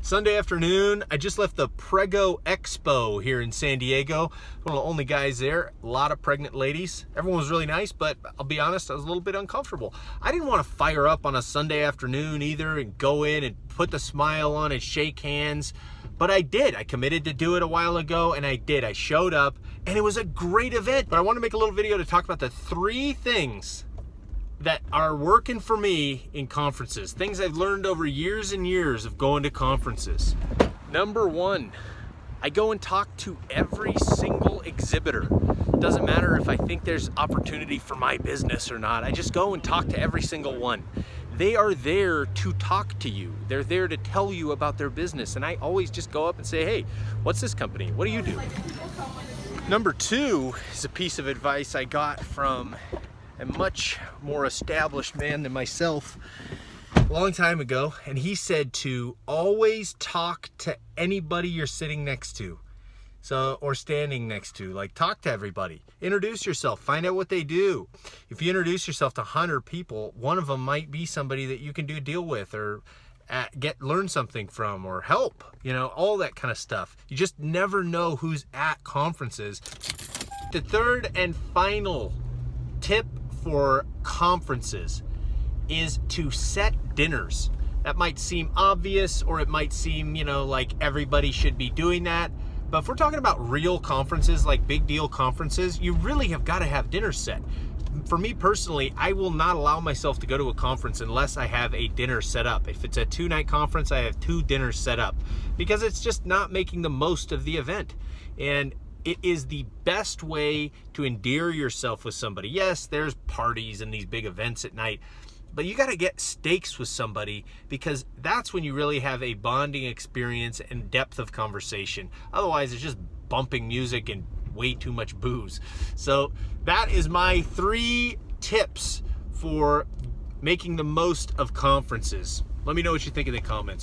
Sunday afternoon, I just left the Prego Expo here in San Diego. One of the only guys there, a lot of pregnant ladies. Everyone was really nice, but I'll be honest, I was a little bit uncomfortable. I didn't want to fire up on a Sunday afternoon either and go in and put the smile on and shake hands, but I did. I committed to do it a while ago, and I did. I showed up, and it was a great event. But I want to make a little video to talk about the 3 things that are working for me in conferences, things I've learned over years and years of going to conferences. Number 1, I go and talk to every single exhibitor. Doesn't matter if I think there's opportunity for my business or not, I just go and talk to every single one. They are there to talk to you. They're there to tell you about their business, and I always just go up and say, hey, what's this company? What do you do? Number 2 is a piece of advice I got from a much more established man than myself a long time ago, and he said to always talk to anybody you're sitting next to, or standing next to. Like, talk to everybody, introduce yourself, find out what they do. If you introduce yourself to 100 people, one of them might be somebody that you can do a deal with, or learn something from, or help, all that kind of stuff. You just never know who's at conferences. The third and final tip for conferences is to set dinners. That might seem obvious, or it might seem, like everybody should be doing that. But if we're talking about real conferences, like big deal conferences, you really have got to have dinners set. For me personally, I will not allow myself to go to a conference unless I have a dinner set up. If it's a 2-night conference, I have 2 dinners set up, because it's just not making the most of the event. And it is the best way to endear yourself with somebody. Yes, there's parties and these big events at night, but you got to get steaks with somebody, because that's when you really have a bonding experience and depth of conversation. Otherwise, it's just bumping music and way too much booze. So that is my 3 tips for making the most of conferences. Let me know what you think in the comments.